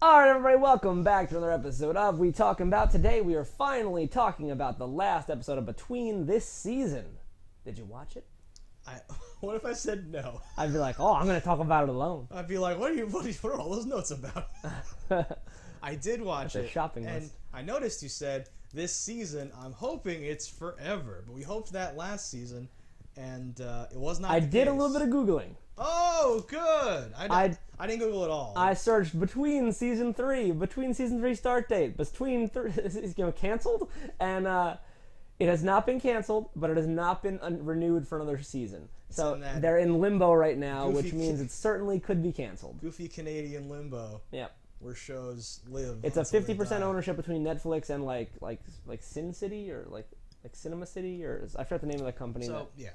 Alright, everybody, welcome back to another episode of We Talking About. Today we are finally talking about the last episode of Between this season. Did you watch it? What if I said no? I'd be like, oh, I'm going to talk about it alone. I'd be like, what are all those notes about? I did watch That's it. a shopping and list. I noticed you said this season, I'm hoping it's forever. But we hoped that last season, and it was not I the did a case. little bit of Googling. Oh, good. I didn't Google at all. I searched between season 3 start date, canceled, and it has not been canceled, but it has not been renewed for another season. So they're in limbo right now, which means it certainly could be canceled. Goofy Canadian limbo. Yep. Where shows live. It's a 50% ownership between Netflix and like Sin City or like Cinema City, or I forgot the name of the company. So yeah.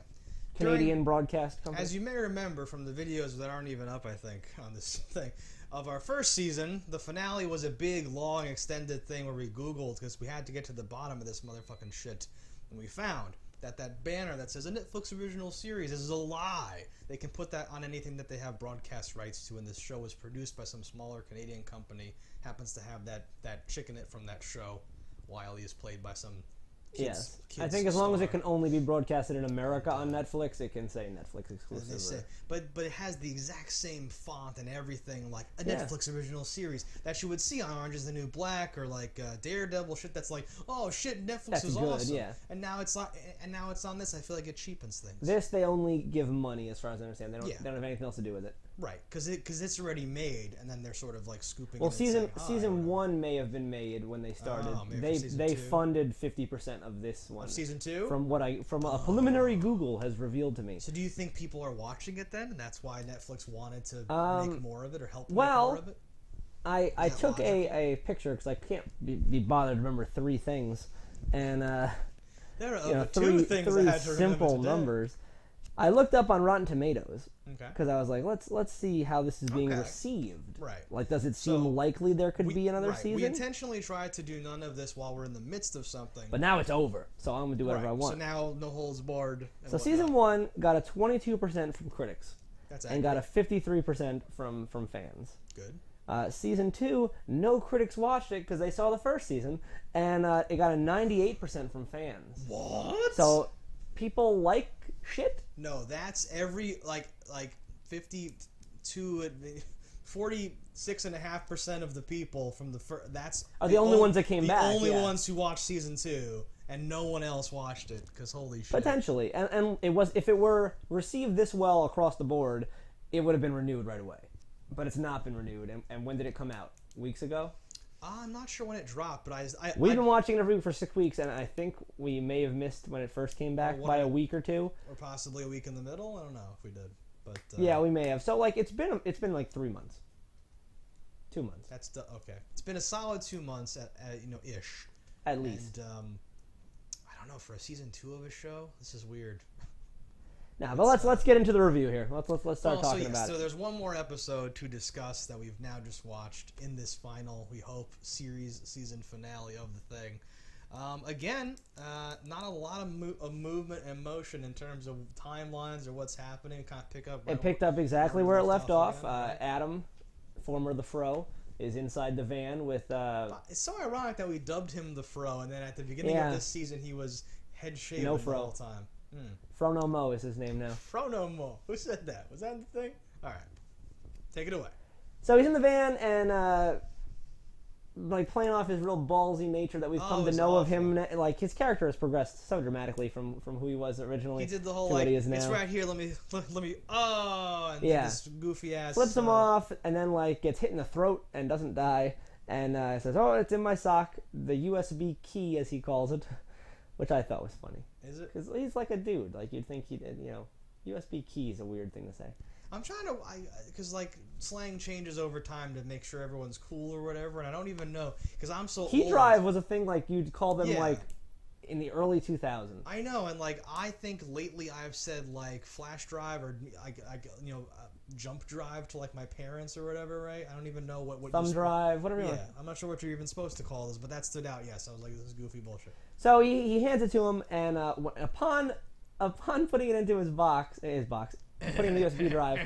Canadian broadcast company. As you may remember from the videos that aren't even up, I think, on this thing, of our first season, the finale was a big, long, extended thing where we Googled because we had to get to the bottom of this motherfucking shit. And we found that banner that says a Netflix original series is a lie. They can put that on anything that they have broadcast rights to, and this show was produced by some smaller Canadian company, happens to have that chick in it from that show. Wiley is played by some Yes, I think as long as it can only be broadcasted in America on Netflix, it can say Netflix exclusive. But it has the exact same font and everything, like a Netflix original series that you would see on Orange Is the New Black or like Daredevil shit. That's like, oh shit, Netflix is awesome. Yeah. And now it's not, and now it's on this. I feel like it cheapens things. This they only give money, as far as I understand. They don't have anything else to do with it. Right, because it's already made, and then they're sort of like scooping. Well, season 1 may have been made when they started. They funded 50% of this one. Of season 2? From a preliminary Google has revealed to me. So do you think people are watching it then, and that's why Netflix wanted to make more of it or help make more of it? I took a picture because I can't be bothered to remember 3 things, and there are two things I had to simple numbers. I looked up on Rotten Tomatoes because I was like, let's see how this is being received. Right. Like, does it seem likely there could be another season? We intentionally tried to do none of this while we're in the midst of something. But now it's over, so I'm gonna do whatever I want. So now no holds barred. So season 1 got a 22% from critics, and got a 53% from fans. Good. Season 2, no critics watched it because they saw the first season, and it got a 98% from fans. What? So people like shit? No, that's every like 46.5% of the people from the first. That's are the only ones that came back. The only ones who watched season 2, and no one else watched it because holy shit. Potentially, and it was, if it were received this well across the board, it would have been renewed right away. But it's not been renewed. And when did it come out? Weeks ago? I'm not sure when it dropped, but we've been watching it every week for 6 weeks, and I think we may have missed when it first came back by a week or 2, or possibly a week in the middle. I don't know if we did, but yeah, we may have. So like it's been like 3 months, 2 months. That's okay. It's been a solid 2 months at ish, at least. And I don't know, for a season 2 of a show, this is weird. Now, but let's get into the review here. Let's start talking about it. So there's one more episode to discuss that we've now just watched in this final, we hope, season finale of the thing. Again, not a lot of movement and motion in terms of timelines or what's happening. Kind of pick up. It picked up exactly where it left off. Adam, former the Fro, is inside the van with. It's so ironic that we dubbed him the Fro, and then at the beginning of this season he was head shaven the whole time. Frono Mo is his name now. Frono Mo. Who said that? Was that the thing? All right. Take it away. So he's in the van and like playing off his real ballsy nature that we've come to know of him. Like his character has progressed so dramatically from who he was originally. He did the whole to what he is now. It's right here. Let me. And this goofy ass flips him off and then like gets hit in the throat and doesn't die and says, "Oh, it's in my sock." The USB key, as he calls it. Which I thought was funny. Is it? Because he's like a dude. Like, you'd think he'd, USB key is a weird thing to say. I'm trying to, because like slang changes over time to make sure everyone's cool or whatever, and I don't even know, because I'm so Key old. drive was a thing like you'd call them like in the early 2000s. I know, and like I think lately I've said like flash drive or jump drive to like my parents or whatever, right? I don't even know what thumb drive, whatever you want. I'm not sure what you're even supposed to call this, but that stood out. Yes, I was like, this is goofy bullshit. So he hands it to him, and upon putting it into his box, putting in the USB drive,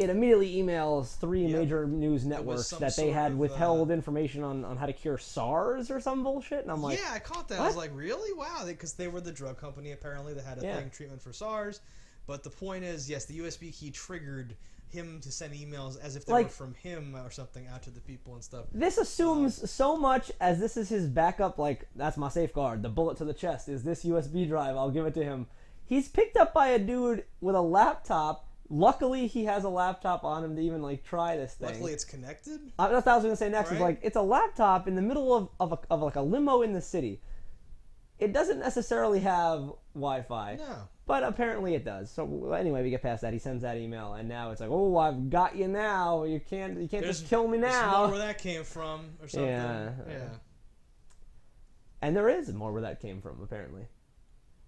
it immediately emails three Yep. major news networks some that they sort had of, withheld information on how to cure SARS or some bullshit. And I'm like, yeah, I caught that. what? I was like, really? Wow. Because they were the drug company, apparently, that had a thing treatment for SARS. But the point is, yes, the USB key triggered him to send emails as if they were from him or something out to the people and stuff. This assumes so much as this is his backup, like, that's my safeguard. The bullet to the chest is this USB drive. I'll give it to him. He's picked up by a dude with a laptop. Luckily, he has a laptop on him to even, like, try this thing. Luckily, it's connected? That's what I was going to say next. Right? Is like, it's a laptop in the middle of like a limo in the city. It doesn't necessarily have Wi-Fi. No. But apparently it does. So anyway, we get past that. He sends that email, and now it's like, oh, I've got you now. You can't just kill me There's now. more where that came from, or something. Yeah. And there is more where that came from, apparently.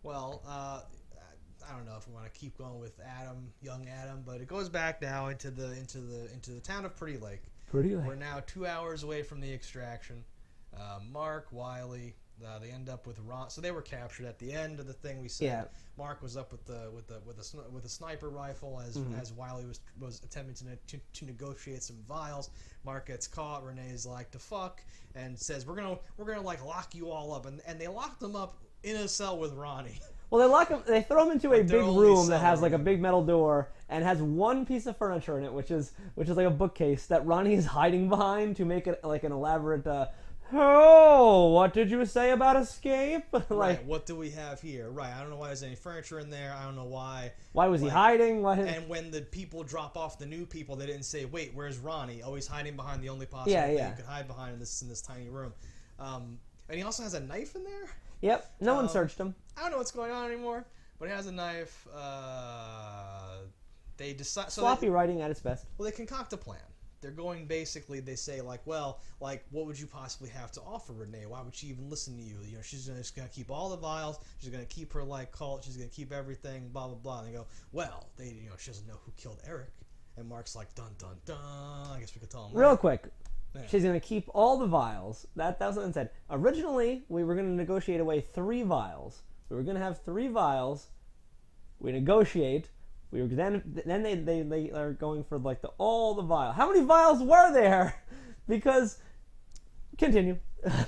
Well, I don't know if we want to keep going with Adam, young Adam, but it goes back now into the town of Pretty Lake. Pretty Lake. We're now 2 hours away from the extraction. Mark, Wiley, they end up with Ron. So they were captured at the end of the thing. We said Yeah. Mark was up with a sniper rifle as Wiley was attempting to negotiate some vials. Mark gets caught. Renee's like to fuck and says we're gonna like lock you all up, and they locked them up in a cell with Ronnie. Well, they lock him. They throw him into a Like, big their only room that cell, has like a right? big metal door and has one piece of furniture in it, which is like a bookcase that Ronnie is hiding behind to make it like an elaborate. Oh, what did you say about escape? like, Right, what do we have here? Right, I don't know why there's any furniture in there. I don't know why. why was he hiding? And when the people drop off the new people, they didn't say, "Wait, where's Ronnie?" Oh, he's hiding behind the only possible thing you could hide behind in this tiny room. And he also has a knife in there. Yep, no one searched him. I don't know what's going on anymore, but he has a knife. They decide Sloppy writing at its best. Well, they concoct a plan. They're going basically. They say what would you possibly have to offer Renee? Why would she even listen to you? You know, she's just gonna keep all the vials. She's gonna keep her like cult. She's gonna keep everything. Blah blah blah. And they go, well, she doesn't know who killed Eric. And Mark's like, dun dun dun. I guess we could tell him. Real quick. Yeah. She's going to keep all the vials. That was what it said. Originally, we were going to negotiate away 3 vials. We were going to have 3 vials. We negotiate. We were then they are going for like all the vials. How many vials were there? Because continue.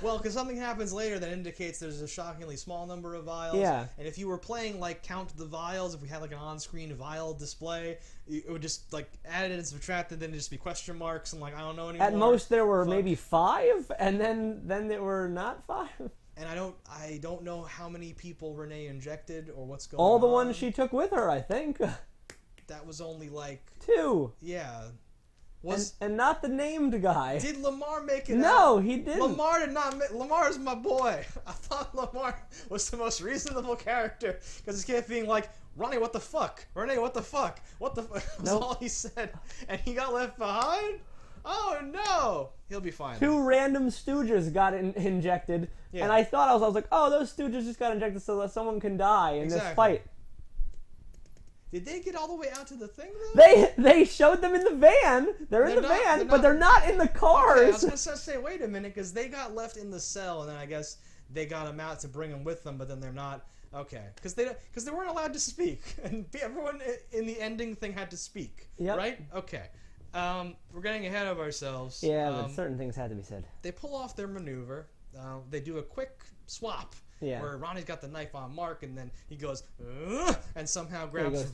Well, because something happens later that indicates there's a shockingly small number of vials. Yeah. And if you were playing like count the vials, if we had like an on-screen vial display, it would just like add it and subtract it, then it'd just be question marks and like I don't know anymore. At most there were maybe 5, and then there were not 5. And I don't know how many people Renee injected or what's going on. All the ones she took with her, I think. That was only like 2. Yeah. And not the named guy. Did Lamar make it out? No, he didn't. Lamar did not. Lamar's my boy. I thought Lamar was the most reasonable character because he kept being like, Ronnie, what the fuck? Renee, what the fuck? What the fuck? That's all he said. And he got left behind? Oh, no. He'll be fine. 2 random stooges got injected. Yeah. And I thought, I was like, oh, those stooges just got injected so that someone can die in this fight. Did they get all the way out to the thing, though? They showed them in the van. They're in the van, but they're not in the cars. Okay, I was going to say, wait a minute, because they got left in the cell, and then I guess they got them out to bring them with them, but then they're not. Okay, because they weren't allowed to speak, and everyone in the ending thing had to speak, right? Okay. We're getting ahead of ourselves. Yeah, but certain things had to be said. They pull off their maneuver. They do a quick swap. Yeah. Where Ronnie's got the knife on Mark, and then he goes, and somehow grabs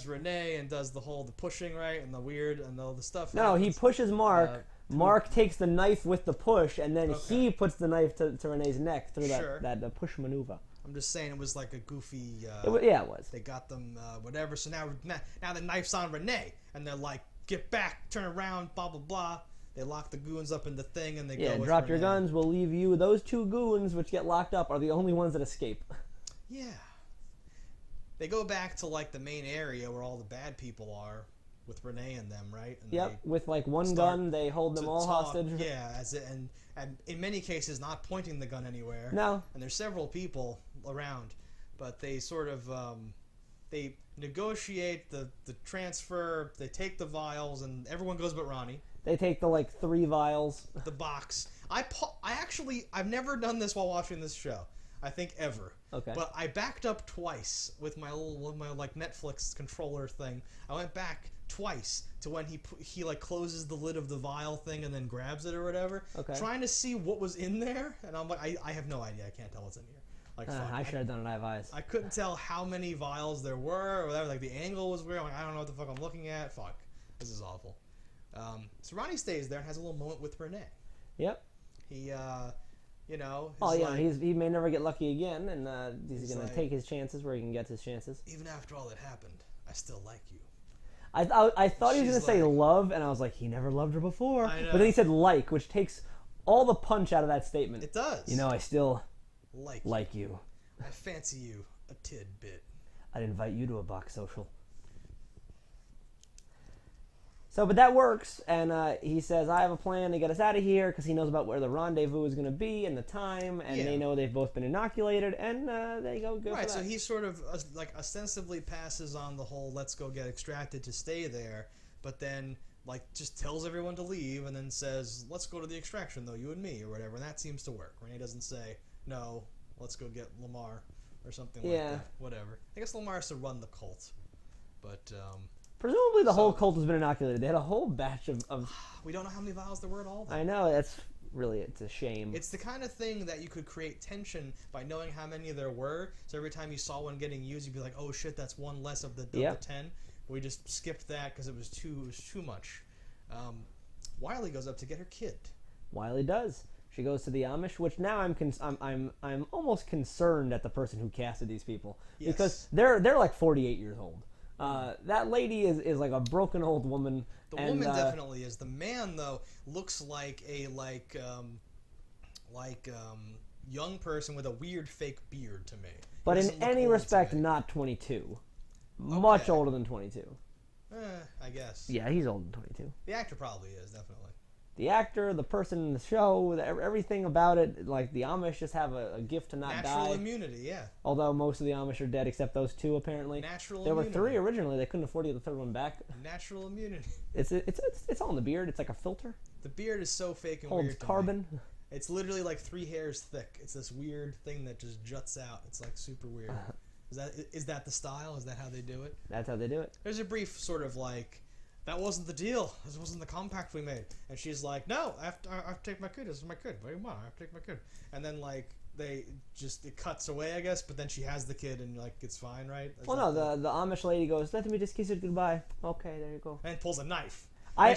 Renee and does the pushing, right, and the weird and all the stuff. No, he pushes Mark. Mark takes the knife with the push, and then he puts the knife to Renee's neck through that push maneuver. I'm just saying it was like a goofy. It was. They got them whatever. So now the knife's on Renee, and they're like, get back, turn around, blah blah blah. They lock the goons up in the thing, and they go with drop Renee. your guns. We'll leave you. Those 2 goons, which get locked up, are the only ones that escape. Yeah. They go back to like the main area where all the bad people are, with Renee and them, right? And with like one gun, they hold them all hostage. Yeah, and in many cases not pointing the gun anywhere. No. And there's several people around, but they sort of they negotiate the transfer. They take the vials, and everyone goes but Ronnie. They take the 3 vials. The box. I've never done this while watching this show. I think ever. Okay. But I backed up twice with my Netflix controller thing. I went back twice to when he like closes the lid of the vial thing and then grabs it or whatever. Okay. Trying to see what was in there, and I'm like, I have no idea. I can't tell what's in here. Like, I should have done it. I have eyes. I couldn't tell how many vials there were or whatever. Like, the angle was weird. I'm like, I don't know what the fuck I'm looking at. Fuck. This is awful. So Ronnie stays there and has a little moment with Renee. Yep. He, you know... Oh, yeah, like, he may never get lucky again, and he's going to like, take his chances where he can get his chances. Even after all that happened, I still like you. I thought he was going to say like, love, and I was like, he never loved her before. I know. But then he said like, which takes all the punch out of that statement. It does. You know, I still like you. I fancy you a tidbit. I'd invite you to a box social. So, but that works, and he says, I have a plan to get us out of here, because he knows about where the rendezvous is going to be and the time, and they know they've both been inoculated, and they go right, for that. so he sort of, like, ostensibly passes on the whole let's go get extracted to stay there, but then, like, just tells everyone to leave, and then says, let's go to the extraction, though, you and me, or whatever, and that seems to work. Renee doesn't say, no, let's go get Lamar, or something like that. Whatever. I guess Lamar has to run the cult, but, presumably the whole cult has been inoculated. They had a whole batch of... We don't know how many vials there were at all, though. I know, it's a shame. It's the kind of thing that you could create tension by knowing how many there were, so every time you saw one getting used, you'd be like, oh shit, that's one less of the 10. We just skipped that because it was too much. Wiley goes up to get her kid. Wiley does. She goes to the Amish, which now I'm almost concerned at the person who casted these people, because they're like 48 years old. That lady is like a broken old woman. The woman definitely is. The man, though, looks like a young person with a weird fake beard to me. But in any respect, not 22. Much older than 22. I guess. Yeah, he's older than 22. The actor probably is, definitely. The actor, the person in the show, everything about it, like the Amish just have a gift to not die. Natural immunity, yeah. Although most of the Amish are dead except those two, apparently. Natural there immunity. There were 3 originally. They couldn't afford to get the 3rd one back. Natural immunity. It's all in the beard. It's like a filter. The beard is so fake and holds weird to carbon. Me. It's literally like 3 hairs thick. It's this weird thing that just juts out. It's like super weird. Is that the style? Is that how they do it? That's how they do it. There's a brief sort of like, that wasn't the deal. This wasn't the compact we made. And she's like, no, I have to take my kid. This is my kid. What do you want? I have to take my kid. And then like it cuts away, I guess. But then she has the kid, and like it's fine, right? Well, no, the Amish lady goes, let me just kiss it goodbye. Okay, there you go. And pulls a knife. I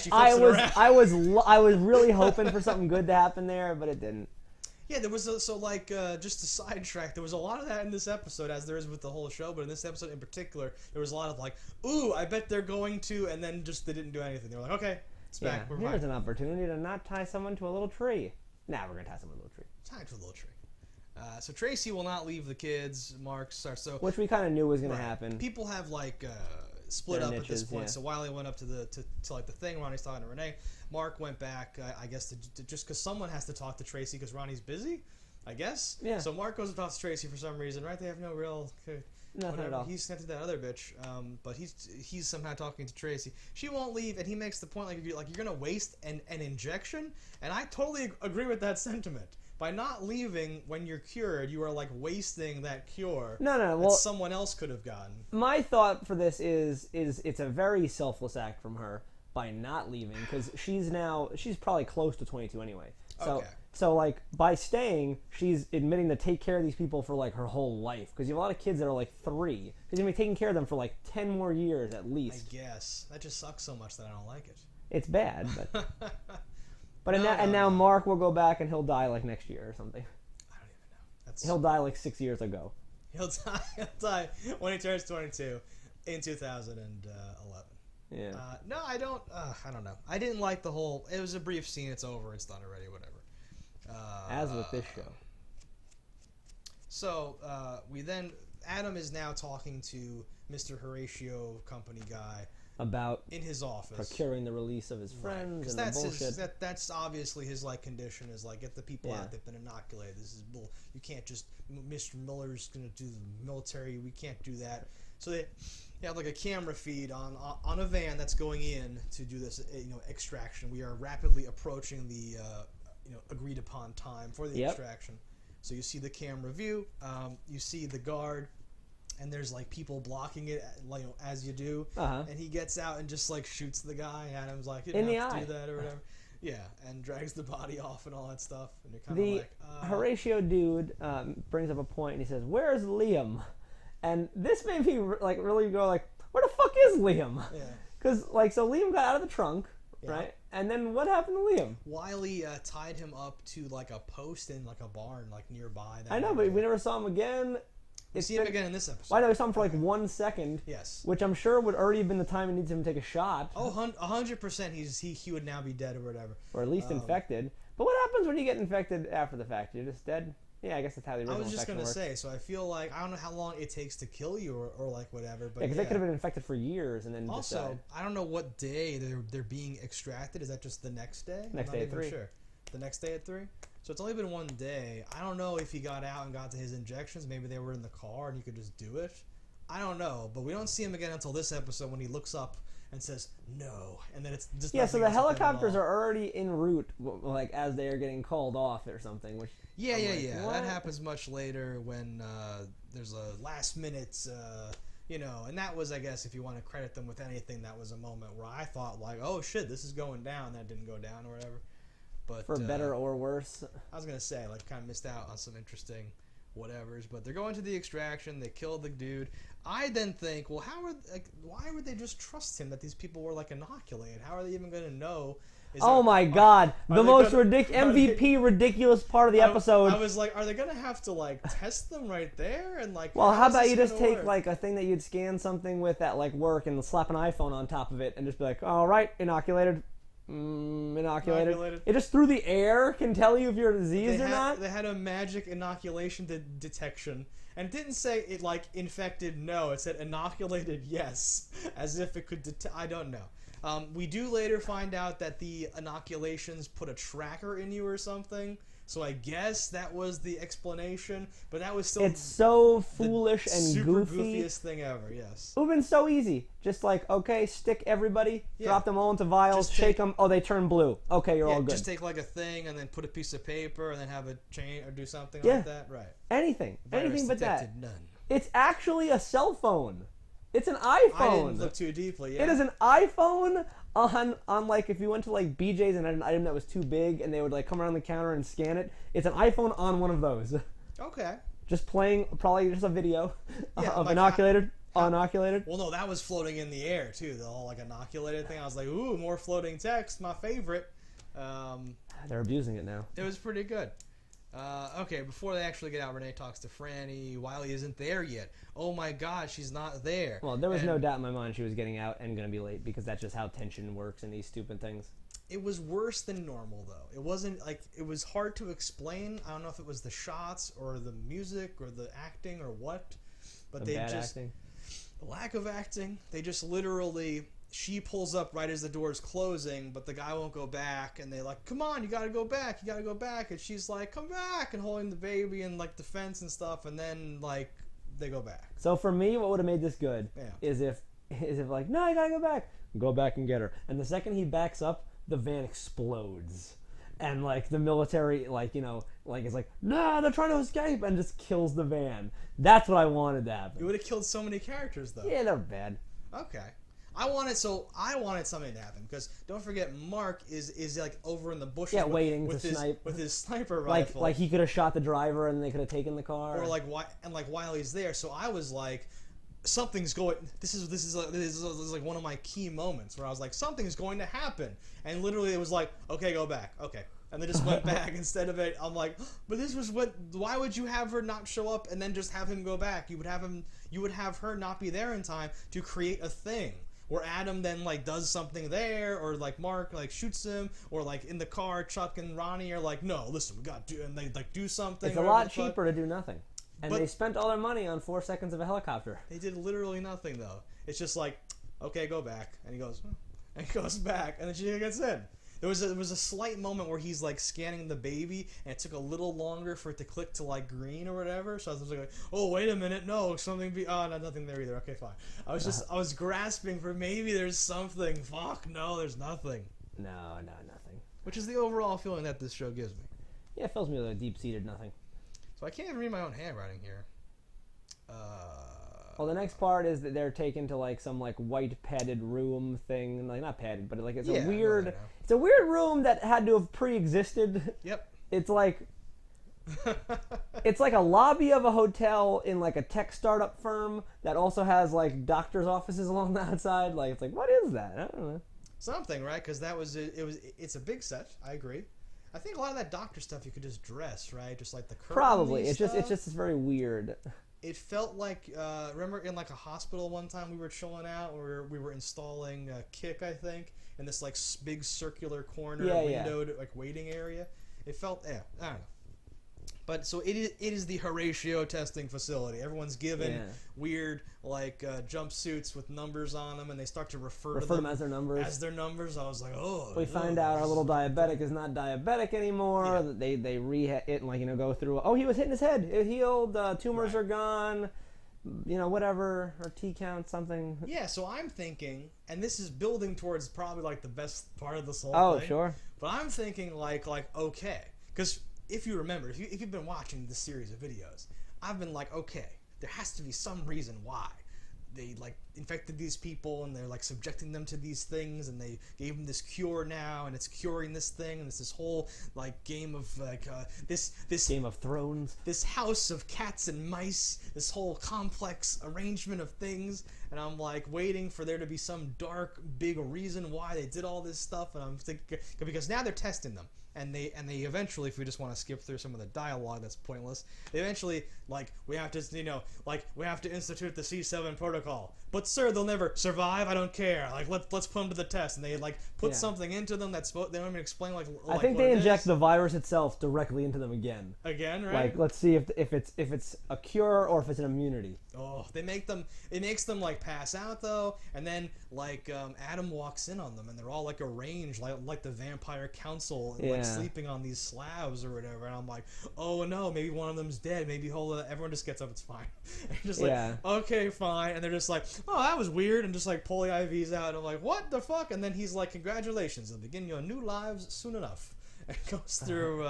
was really hoping for something good to happen there, but it didn't. Yeah, there was just to sidetrack, there was a lot of that in this episode, as there is with the whole show, but in this episode in particular, there was a lot of like, ooh, I bet they're going to, and then just they didn't do anything. They were like, okay, it's back, we're here's fine. an opportunity to not tie someone to a little tree. Nah, we're gonna tie someone to a little tree. Tied to a little tree. So Tracy will not leave the kids. Mark starts which we kind of knew was gonna happen. People have like split Their up niches, at this point. yeah. So Wiley went up to like the thing. Ronnie's talking to Renee. Mark went back, I guess, to just because someone has to talk to Tracy because Ronnie's busy. I guess. Yeah. So Mark goes and talks to Tracy for some reason, right? They have no real. Nothing at all. He's sent to that other bitch, but he's somehow talking to Tracy. She won't leave, and he makes the point you're gonna waste an injection, and I totally agree with that sentiment. By not leaving when you're cured, you are like wasting that cure. No. Well, someone else could have gotten. My thought for this is it's a very selfless act from her by not leaving, because she's probably close to 22 anyway. So, okay. So, like, by staying, she's admitting to take care of these people for, like, her whole life. Because you have a lot of kids that are, like, 3. She's going to be taking care of them for, like, 10 more years at least. I guess. That just sucks so much that I don't like it. It's bad, but... Now Mark will go back and he'll die, like, next year or something. I don't even know. He'll die, like, 6 years ago. He'll die when he turns 22 in 2011. Yeah. No, I don't know. I didn't like the whole... It was a brief scene. It's over. It's done already. Whatever. As with this show. So, Adam is now talking to Mr. Horatio company guy about in his office, procuring the release of his friends and that's the bullshit. That's obviously his like condition is like, get the people out that've been inoculated. This is bull. You can't just, Mr. Miller's gonna do the military. We can't do that. So they have like a camera feed on a van that's going in to do this extraction. We are rapidly approaching the agreed upon time for the extraction. So you see the camera view, you see the guard and there's like people blocking it, like as you do, and he gets out and just like shoots the guy. Adam's like, you didn't have to do that or whatever. Yeah, and drags the body off and all that stuff. And you're kind of like, Horatio dude brings up a point and he says, "Where's Liam?" And this made me like really go like, "Where the fuck is Liam?" Yeah. Because like, so Liam got out of the trunk, right? And then what happened to Liam? Wiley tied him up to like a post in like a barn like nearby. I know, but we never saw him again. We see him again in this episode. Well, I know we saw him for like 1 second. Yes. Which I'm sure would already have been the time he needs him to take a shot. Oh, 100%. He would now be dead or whatever. Or at least infected. But what happens when you get infected after the fact? You're just dead? Yeah, I guess that's how the original I was just going to say, so I feel like, I don't know how long it takes to kill you or like whatever. But because they could have been infected for years and then also, just died. I don't know what day they're being extracted. Is that just the next day? Next day at 3. Sure. The next day at 3? So it's only been 1 day. I don't know if he got out and got to his injections. Maybe they were in the car and he could just do it. I don't know. But we don't see him again until this episode when he looks up and says, no. And then it's just... Yeah, so the helicopters are already en route, like, as they are getting called off or something. Which Yeah. That happens much later when there's a last minute... and that was, I guess, if you want to credit them with anything, that was a moment where I thought, like, oh, shit, this is going down. That didn't go down or whatever. But for better or worse. I was going to say, like, kind of missed out on some interesting whatevers. But they're going to the extraction. They kill the dude. I then think, well, why would they just trust him that these people were, like, inoculated? How are they even going to know? My God. The most MVP ridiculous part of the episode. I was like, are they going to have to, like, test them right there? And like, well, how about you just take, like, a thing that you'd scan something with at, like, work and slap an iPhone on top of it and just be like, all right, inoculated. Inoculated. It just through the air can tell you if you're diseased or not. They had a magic inoculation detection, and it didn't say it like infected. No, it said inoculated. Yes, as if it could detect. I don't know. We do later find out that the inoculations put a tracker in you or something. So I guess that was the explanation, but that was still... It's so foolish and super goofy. Goofiest thing ever, yes. It would have been so easy. Just like, okay, stick everybody, drop them all into vials, shake them, oh, they turn blue. Okay, you're all good. Just take like a thing and then put a piece of paper and then have a chain or do something like that. Right. Anything. Anything but that. None. It's actually a cell phone. It's an iPhone. I didn't look too deeply, It is an iPhone on like if you went to like BJ's and had an item that was too big and they would like come around the counter and scan it. It's an iPhone on one of those. Okay. Just playing probably just a video of inoculated. Inoculated. Well, no, that was floating in the air too. The whole like inoculated thing. I was like, ooh, more floating text. My favorite. They're abusing it now. It was pretty good. Okay, before they actually get out, Renee talks to Franny. Wiley isn't there yet. Oh my God, she's not there. Well, there was no doubt in my mind she was getting out and going to be late because that's just how tension works in these stupid things. It was worse than normal, though. It wasn't like it was hard to explain. I don't know if it was the shots or the music or the acting or what, but the lack of acting. They just literally. She pulls up right as the door is closing, but the guy won't go back, and they like, come on, you gotta go back, and she's like, come back, and holding the baby and like the fence and stuff, and then like they go back. So for me, what would have made this good is if like, no, you gotta go back and get her, and the second he backs up, the van explodes, and like the military like is like, no, they're trying to escape, and just kills the van. That's what I wanted to happen. You would have killed so many characters though. Yeah, they're bad. Okay. I wanted something to happen because don't forget Mark is like over in the bushes waiting to snipe with his sniper rifle. Like he could have shot the driver and they could have taken the car. Or like Wiley's there, so I was like, something's going. This is like one of my key moments where I was like, something's going to happen, and literally it was like, okay, go back, okay. And they just went back instead of it. I'm like, but this was what. Why would you have her not show up and then just have him go back? You would have her not be there in time to create a thing. Where Adam then like does something there, or like Mark like shoots him, or like in the car Chuck and Ronnie are like, no, listen, we got to do, and they like do something. It's a lot cheaper to do nothing, and they spent all their money on 4 seconds of a helicopter. They did literally nothing though. It's just like, okay, go back, and he goes back, and then she gets in. There was a slight moment where he's like scanning the baby, and it took a little longer for it to click to like green or whatever. So I was like, oh wait a minute, no, nothing there either. Okay, fine. I was grasping for maybe there's something. Fuck no, there's nothing. No, nothing. Which is the overall feeling that this show gives me. Yeah, it fills me with a deep-seated nothing. So I can't even read my own handwriting here. Well, the next part is that they're taken to like some like white padded room thing, like not padded, but like it's a weird. It's a weird room that had to have pre-existed. Yep. It's like. It's like a lobby of a hotel in like a tech startup firm that also has like doctors' offices along the outside. Like it's like, what is that? I don't know. Something, right? Because that was it. It's a big set. I agree. I think a lot of that doctor stuff you could just dress, right? Just like the curtains. Probably. It's just very weird. It felt like remember in like a hospital one time we were chilling out where we were installing Kick, I think, in this like big circular corner windowed like waiting area. It felt I don't know. But so it is the Horatio testing facility. Everyone's given weird like jumpsuits with numbers on them, and they start to refer to them as their numbers. As their numbers, I was like, oh. We find out our little diabetic is not diabetic anymore. Yeah. They rehab it and like go through. Oh, he was hitting his head. It healed. Tumors are gone. Whatever, or T count something. Yeah. So I'm thinking, and this is building towards probably like the best part of this whole thing. Oh, sure. But I'm thinking like okay, because. If you remember, if you've been watching this series of videos, I've been like, okay, there has to be some reason why they like infected these people and they're like subjecting them to these things and they gave them this cure now and it's curing this thing and it's this whole like game of like this Game of Thrones, this house of cats and mice, this whole complex arrangement of things, and I'm like waiting for there to be some dark big reason why they did all this stuff, and I'm thinking because now they're testing them. And they eventually, if we just want to skip through some of the dialogue that's pointless, they eventually, like, we have to institute the C7 protocol. But sir, they'll never survive. I don't care. Like, let's put them to the test. And they like put something into them that's they don't even explain like. I think they inject the virus itself directly into them again. Again, right? Like, let's see if it's a cure or if it's an immunity. Oh, it makes them like pass out though, and then like Adam walks in on them, and they're all like arranged like the vampire council, and, like sleeping on these slabs or whatever. And I'm like, oh no, maybe one of them's dead. Maybe everyone just gets up, it's fine. And just like, okay, fine. And they're just like, oh, that was weird, and just like pull the IVs out. And I'm like, what the fuck? And then he's like, congratulations, you'll begin your new lives soon enough. And goes through.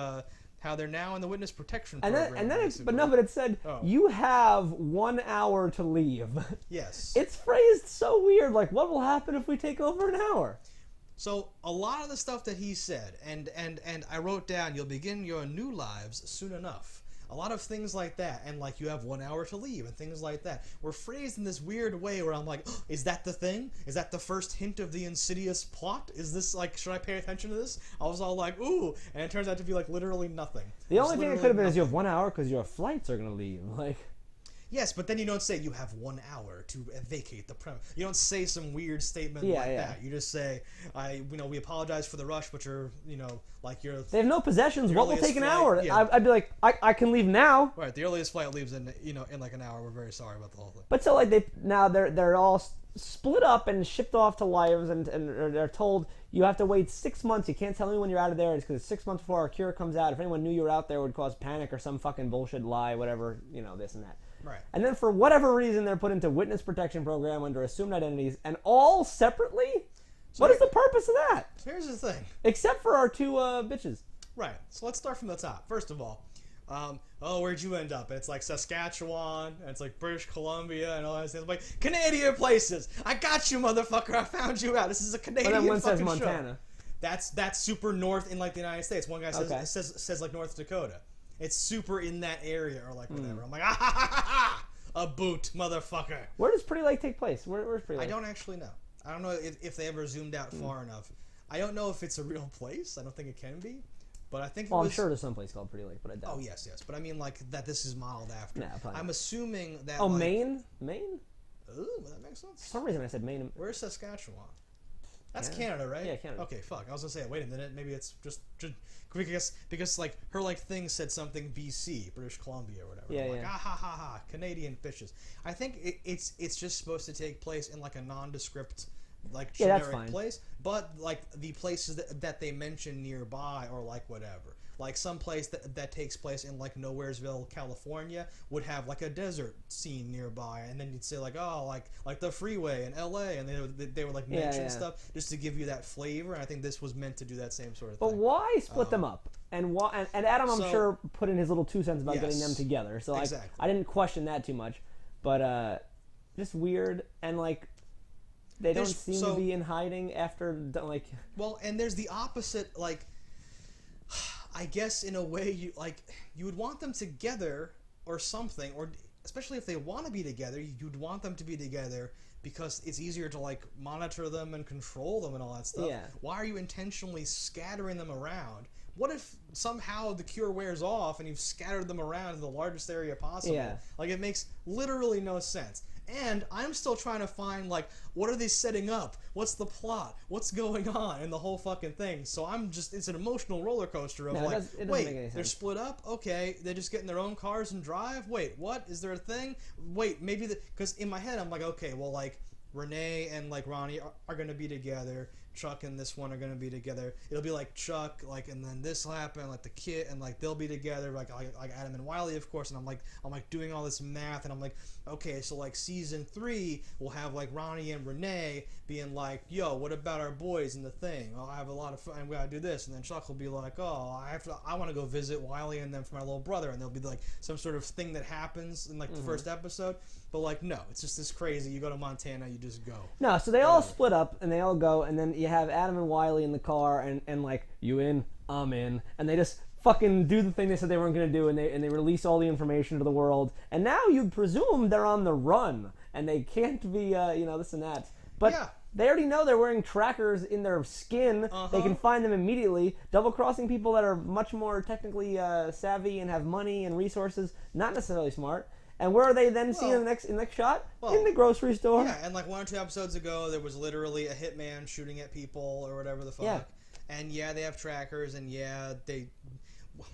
How they're now in the witness protection program. But it said you have 1 hour to leave. Yes. It's phrased so weird. Like, what will happen if we take over an hour? So a lot of the stuff that he said, and I wrote down, you'll begin your new lives soon enough. A lot of things like that, and like you have 1 hour to leave, and things like that, were phrased in this weird way where I'm like, oh, is that the thing? Is that the first hint of the insidious plot? Is this like, should I pay attention to this? I was all like, ooh, and it turns out to be like literally nothing. The only thing it could have been is you have 1 hour because your flights are gonna leave. Like. Yes, but then you don't say you have 1 hour to vacate the premise. You don't say some weird statement that. You just say, we apologize for the rush, but they have no possessions. What will take an hour? Yeah. I'd be like, I can leave now. Right, the earliest flight leaves in like an hour. We're very sorry about the whole thing. But so like they're all split up and shipped off to lives, and they're told you have to wait 6 months. You can't tell anyone you're out of there. It's because 6 months before our cure comes out. If anyone knew you were out there, it would cause panic or some fucking bullshit lie, whatever, this and that. Right. And then for whatever reason, they're put into witness protection program under assumed identities, and all separately? So what is the purpose of that? Here's the thing. Except for our two bitches. Right. So let's start from the top. First of all, where'd you end up? And it's like Saskatchewan, and it's like British Columbia, and all that stuff. I'm like, Canadian places. I got you, motherfucker. I found you out. This is a Canadian fucking show. But then one says Montana. That's super north in like the United States. One guy says like North Dakota. It's super in that area or like whatever. I'm like, a boot, motherfucker. Where does Pretty Lake take place? Where's Pretty Lake? I don't actually know. I don't know if they ever zoomed out far enough. I don't know if it's a real place. I don't think it can be. But I think I'm sure there's some place called Pretty Lake, but I doubt. Oh, yes. But I mean like that this is modeled after. Nah, I'm assuming that Maine? Maine? Ooh, that makes sense. For some reason I said Maine. Where's Saskatchewan? That's Canada, right? Yeah, Canada. Okay, fuck. I was gonna say, wait a minute, maybe it's just because like her like thing said something BC, British Columbia or whatever. Yeah, I'm like, Canadian bitches. I think it's just supposed to take place in like a nondescript, like generic place, but like the places that they mention nearby or like whatever. Like some place that takes place in like Nowheresville, California would have like a desert scene nearby, and then you'd say like, oh, like the freeway in LA, and they would like mention stuff just to give you that flavor. And I think this was meant to do that same sort of thing. But why split them up? And why? And Adam, I'm sure, put in his little 2 cents about getting them together. So exactly. I didn't question that too much, but just weird, and like they don't There's- seem so- to be in hiding after like. Well, and there's the opposite. Like, I guess in a way, you would want them together or something, or especially if they want to be together, you'd want them to be together because it's easier to like monitor them and control them and all that stuff. Yeah. Why are you intentionally scattering them around? What if somehow the cure wears off and you've scattered them around in the largest area possible? Yeah. Like, it makes literally no sense. And I'm still trying to find, like, what are they setting up? What's the plot? What's going on in the whole fucking thing? So it's an emotional roller coaster of No, it like, doesn't wait, make any they're sense. split up? Okay, they just get in their own cars and drive? Wait, what? Is there a thing? Wait, maybe because in my head I'm like, okay, well, like, Renee and like Ronnie are going to be together. Chuck and this one are going to be together. It'll be like Chuck, like, and then this will happen, like the kid, and like they'll be together, like Adam and Wiley, of course. And I'm like doing all this math, and I'm like, okay, so like season 3 we'll have like Ronnie and Renee being like, yo, what about our boys in the thing? Oh, I have a lot of fun. We gotta do this, and then Chuck will be like, oh, I want to go visit Wiley and them for my little brother, and there'll be like some sort of thing that happens in like the first episode. But like, no, it's just this crazy. You go to Montana, you just go. No, so they all split up and they all go, and then you have Adam and Wiley in the car, and like, you in, I'm in, and they just fucking do the thing they said they weren't going to do, and they release all the information to the world, and now you'd presume they're on the run, and they can't be, this and that. But Yeah. they already know they're wearing trackers in their skin. They can find them immediately. Double-crossing people that are much more technically savvy and have money and resources, not necessarily smart. And where are they then seen in the next shot? In the grocery store. Yeah, and like 1 or 2 episodes ago, there was literally a hitman shooting at people or whatever the fuck. Yeah. And yeah, they have trackers, and yeah,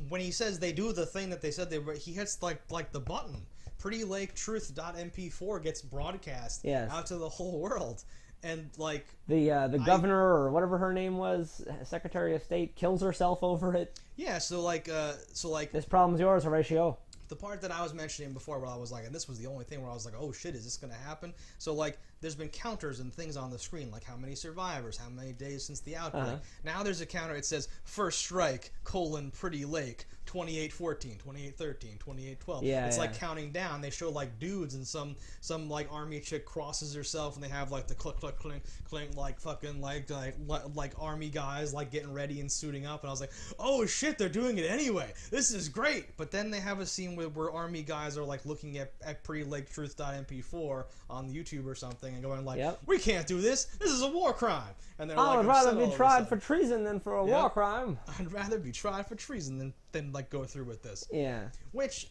when he says they do the thing that they said he hits like the button. PrettyLakeTruth.mp4 gets broadcast out to the whole world. And like the governor or whatever her name was, Secretary of State, kills herself over it. Yeah, so like This problem's yours, Horatio. the part that I was mentioning before where I was like, and this was the only thing where I was like, oh shit, is this going to happen? So like, there's been counters and things on the screen, like how many survivors, how many days since the outbreak. Now there's a counter, it says, first strike, Pretty Lake, 2814, 2813, 2812. It's like counting down. They show like dudes and some like army chick crosses herself and they have like the click, click, clink, clink, like fucking like army guys like getting ready and suiting up. And I was like, oh shit, they're doing it anyway. This is great. But then they have a scene where army guys are like looking at PrettyLakeTruth.mp4 on YouTube or something and going like, we can't do this. This is a war crime. And they're like, I'd rather be tried for treason than for a war crime. I'd rather be tried for treason than like go through with this. Yeah. Which,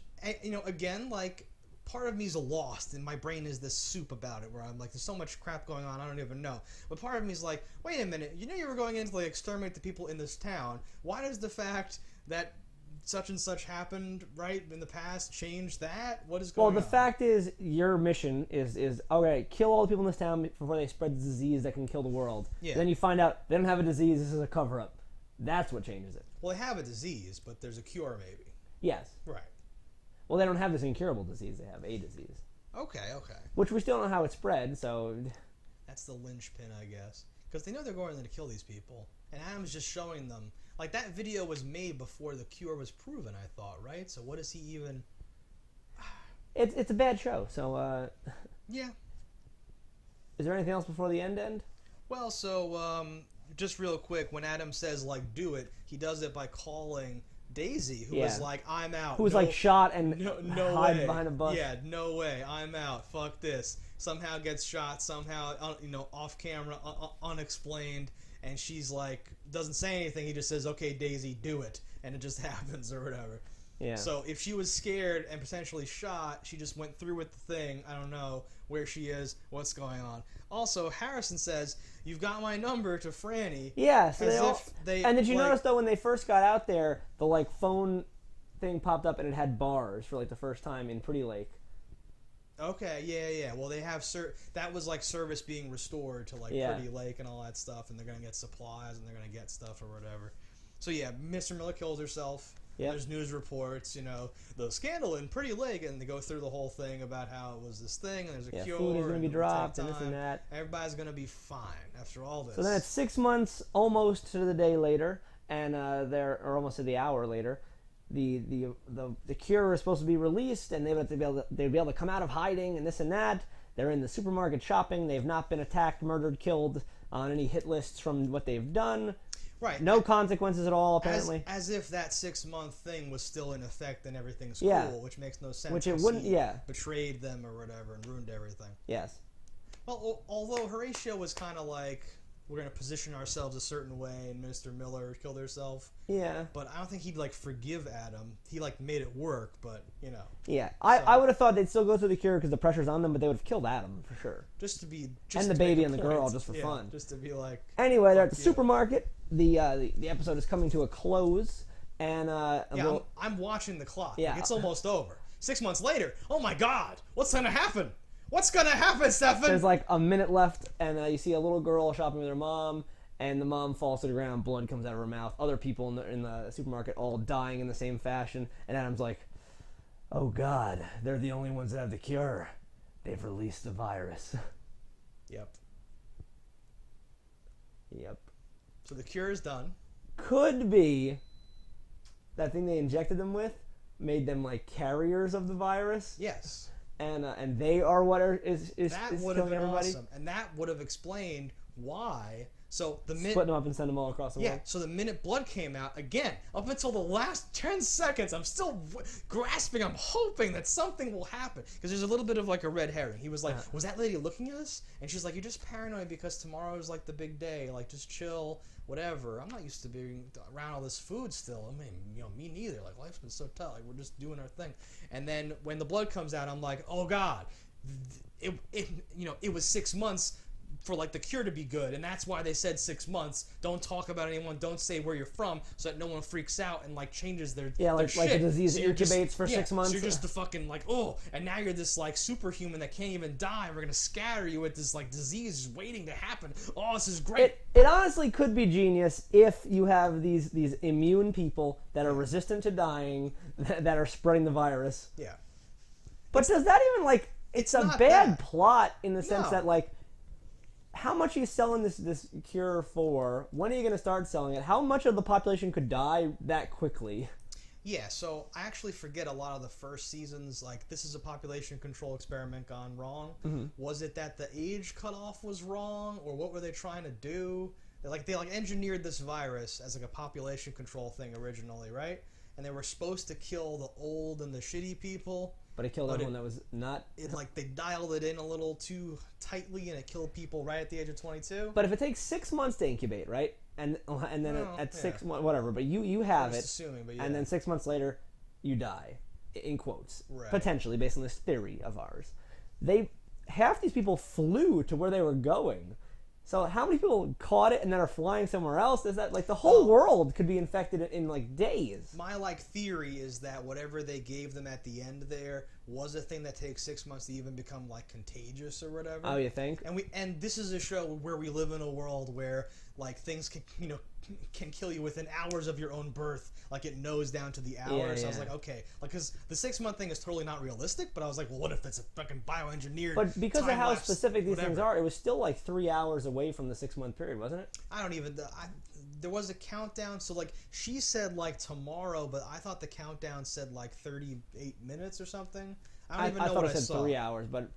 again, like, part of me's lost, and my brain is this soup about it, where I'm like, there's so much crap going on, I don't even know. But part of me's like, wait a minute, you were going in to like exterminate the people in this town. Why does the fact that such and such happened right in the past change that? What is going on? Well, the fact is, your mission is okay, kill all the people in this town before they spread the disease that can kill the world. Yeah. Then you find out they don't have a disease, this is a cover-up. That's what changes it. Well, they have a disease, but there's a cure, maybe. Yes. Right. Well, they don't have this incurable disease, they have a disease. Okay. Which we still don't know how it spread, so... That's the linchpin, I guess. Because they know they're going in to kill these people. And Adam's just showing them. Like, that video was made before the cure was proven, I thought, right? So what is he even... It's a bad show, so, Yeah. Is there anything else before the end? Well, so, just real quick, when Adam says, like, do it, he does it by calling Daisy, who was like, I'm out. Who was, like, shot and no hide way. behind a bus. Yeah, no way. I'm out. Fuck this. Somehow gets shot, somehow, off camera, unexplained, and she's like, doesn't say anything. He just says, okay, Daisy, do it. And it just happens or whatever. Yeah. So if she was scared and potentially shot, she just went through with the thing. I don't know where she is, what's going on. Also, Harrison says, you've got my number to Franny. Yeah, so and did you notice, though, when they first got out there, the, like, phone thing popped up and it had bars for, like, the first time in Pretty Lake. Okay, yeah. Well, they have that was like service being restored to like Pretty Lake and all that stuff, and they're gonna get supplies and they're gonna get stuff or whatever. So yeah, Mr. Miller kills herself. Yep. There's news reports, the scandal in Pretty Lake, and they go through the whole thing about how it was this thing, and there's a cure. Food is gonna be dropped and this and that. Everybody's gonna be fine after all this. So then it's 6 months, almost to the day later, and or almost to the hour later. The cure is supposed to be released, and they'd be able to come out of hiding and this and that. They're in the supermarket shopping. They've not been attacked, murdered, killed on any hit lists from what they've done. Right. No consequences at all, apparently. As if that 6-month thing was still in effect and everything's Yeah. cool, which makes no sense. Which it 'cause wouldn't, he yeah. betrayed them or whatever and ruined everything. Yes. Well, although Horatio was kind of like, we're going to position ourselves a certain way, and Minister Miller killed herself. Yeah. But I don't think he'd, like, forgive Adam. He, like, made it work, but, you know. Yeah. I would have thought they'd still go through the cure because the pressure's on them, but they would have killed Adam, for sure. Just to be... And the baby and the girl, just for fun. Just to be like... Anyway, they're at the you. supermarket. The episode is coming to a close, and... I'm watching the clock. Yeah. Like, it's almost over. 6 months later, oh my god, what's going to happen? What's going to happen, Stefan? There's like a minute left, and you see a little girl shopping with her mom, and the mom falls to the ground, blood comes out of her mouth. Other people in the supermarket all dying in the same fashion, and Adam's like, oh god, they're the only ones that have the cure. They've released the virus. Yep. Yep. So the cure is done. Could be that thing they injected them with made them like carriers of the virus. Yes. And they are what is That would have killing been everybody. awesome. And that would have explained why. So the minute... Split them up and send them all across the world. So the minute blood came out, again, up until the last 10 seconds, I'm still grasping, I'm hoping that something will happen. Because there's a little bit of like a red herring. He was like, was that lady looking at us? And she's like, you're just paranoid because tomorrow is like the big day. Like, just chill, whatever. I'm not used to being around all this food still. I mean, you know, me neither. Like, life's been so tough. Like, we're just doing our thing. And then when the blood comes out, I'm like, oh God. It was 6 months for like the cure to be good, and that's why they said 6 months. Don't talk about anyone. Don't say where you're from, so that no one freaks out and like changes their like shit. the disease So you're incubates for 6 months. So you're just the fucking like, oh, and now you're this like superhuman that can't even die. And we're gonna scatter you with this like disease just waiting to happen. Oh, this is great. It honestly could be genius if you have these immune people that are resistant to dying that are spreading the virus. Yeah. But does that even like? It's a not bad bad. plot in the sense No. that like. How much are you selling this cure for? When are you going to start selling it? How much of the population could die that quickly? Yeah, so I actually forget a lot of the first seasons. Like, this is a population control experiment gone wrong. Mm-hmm. Was it that the age cutoff was wrong, or what were they trying to do? They engineered this virus as like a population control thing originally, right? And they were supposed to kill the old and the shitty people. But it killed everyone that was not... They dialed it in a little too tightly, and it killed people right at the age of 22. But if it takes 6 months to incubate, right? And then at 6 months, whatever, but you have it, assuming, but yeah. and then 6 months later, you die, in quotes, right. Potentially, based on this theory of ours. Half these people flew to where they were going. So how many people caught it and then are flying somewhere else? Is that like the whole world could be infected in like days? My like theory is that whatever they gave them at the end there was a thing that takes 6 months to even become like contagious or whatever. Oh, you think? And this is a show where we live in a world where like things can kill you within hours of your own birth. Like it knows down to the hour. Yeah, so yeah. I was like, okay, like because the 6 month thing is totally not realistic. But I was like, well, what if it's a fucking bioengineered? But because of how time-lapse, specific these whatever. things are, it was still like 3 hours away from the 6 month period, wasn't it? I don't even. There was a countdown, so like she said like tomorrow, but I thought the countdown said like 38 minutes or something. I don't even know thought what it said saw. 3 hours, but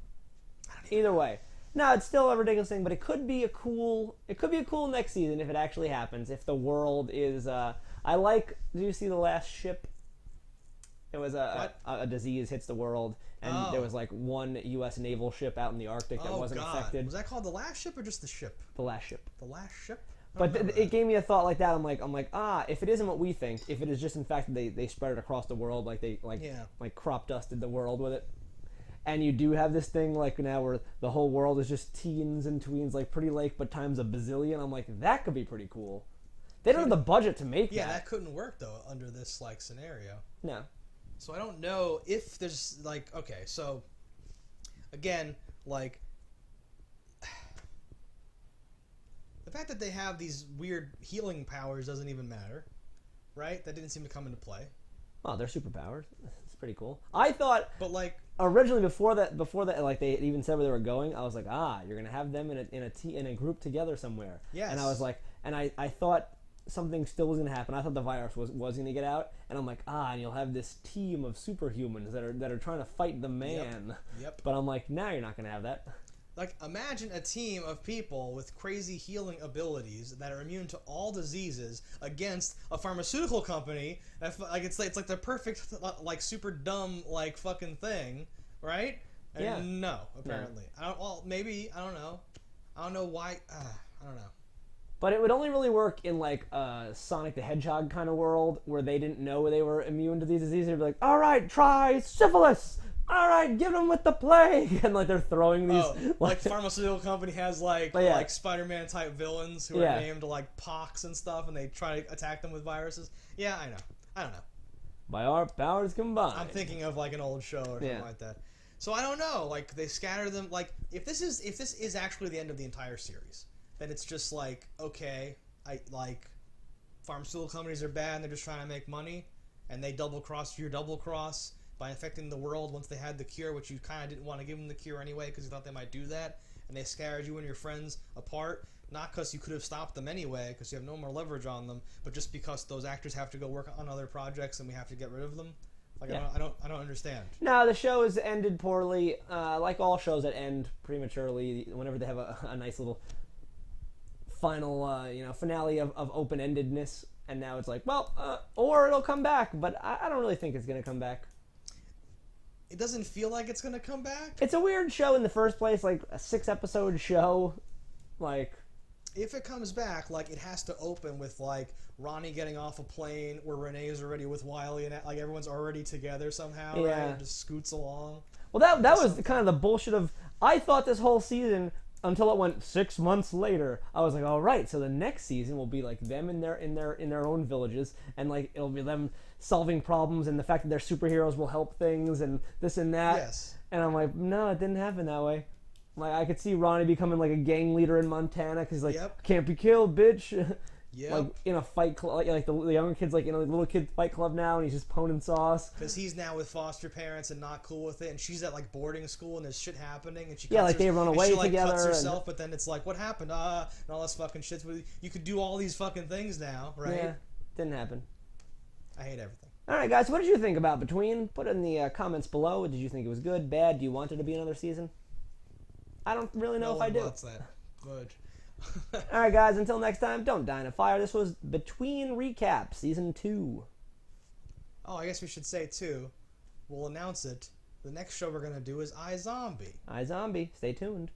either way. No, it's still a ridiculous thing, but it could be a cool next season if it actually happens. If the world is, did you see The Last Ship? It was a disease hits the world, and there was like one U.S. naval ship out in the Arctic that wasn't affected. Was that called The Last Ship or just The Ship? The Last Ship. The Last Ship? But it gave me a thought like that. I'm like, if it isn't what we think, if it is just in fact they spread it across the world, like they like crop dusted the world with it, and you do have this thing like now where the whole world is just teens and tweens, like Pretty Lake, but times a bazillion. I'm like, that could be pretty cool. They don't have the budget to make that. Yeah, that couldn't work though under this like scenario. No. So I don't know if there's like so again like. The fact that they have these weird healing powers doesn't even matter, right? That didn't seem to come into play. Oh, they're superpowers. It's pretty cool. I thought, but like originally before that, like they even said where they were going, I was like, you're gonna have them in a group together somewhere. Yes. And I was like, and I thought something still was going to happen. I thought the virus was going to get out, and I'm like, and you'll have this team of superhumans that are trying to fight the man. Yep. But I'm like, now you're not going to have that. Like, imagine a team of people with crazy healing abilities that are immune to all diseases against a pharmaceutical company. Like, it's like the perfect, like, super dumb, like, fucking thing, right? And yeah. No, apparently. No. Maybe, I don't know. I don't know why. I don't know. But it would only really work in, like, a Sonic the Hedgehog kind of world where they didn't know they were immune to these diseases. They'd be like, all right, try syphilis. All right, get them with the plague. And, like, they're throwing these... like pharmaceutical company has, like Spider-Man type villains who are named, like, pox and stuff, and they try to attack them with viruses. Yeah, I know. I don't know. By our powers combined. I'm thinking of, like, an old show or something like that. So I don't know. Like, they scatter them. Like, if this is actually the end of the entire series, then it's just like, okay, pharmaceutical companies are bad and they're just trying to make money, and they double-cross your double-cross by infecting the world once they had the cure, which you kind of didn't want to give them the cure anyway because you thought they might do that, and they scattered you and your friends apart, not because you could have stopped them anyway because you have no more leverage on them, but just because those actors have to go work on other projects and we have to get rid of them. Like, I don't understand. No, the show has ended poorly, like all shows that end prematurely whenever they have a nice little final finale of open-endedness, and now it's like, or it'll come back, but I don't really think it's going to come back. It doesn't feel like it's going to come back? It's a weird show in the first place, like a 6-episode show. Like, if it comes back, like, it has to open with, like, Ronnie getting off a plane where Renee is already with Wily and, like, everyone's already together somehow, right? And just scoots along. Well, that was kind of the bullshit of... I thought this whole season, until it went 6 months later, I was like, all right, so the next season will be, like, them in their own villages, and, like, it'll be them solving problems, and the fact that their superheroes will help things, and this and that. Yes. And I'm like, no, it didn't happen that way. Like, I could see Ronnie becoming, like, a gang leader in Montana, because he's like, can't be killed, bitch. Like, in a fight club, like the younger kid's, like, in a little kid fight club now, and he's just poning sauce. Because he's now with foster parents and not cool with it, and she's at, like, boarding school, and there's shit happening, and she they run away she, like, together. Cuts herself, but then it's like, what happened? And all this fucking shit. You could do all these fucking things now, right? Yeah, didn't happen. I hate everything. All right, guys, what did you think about Between? Put it in the comments below. Did you think it was good, bad? Do you want there to be another season? I don't really know if I do. What's that? Good. All right, guys, until next time, don't die in a fire. This was Between Recap, Season 2. Oh, I guess we should say, too, we'll announce it. The next show we're going to do is iZombie. iZombie. Stay tuned.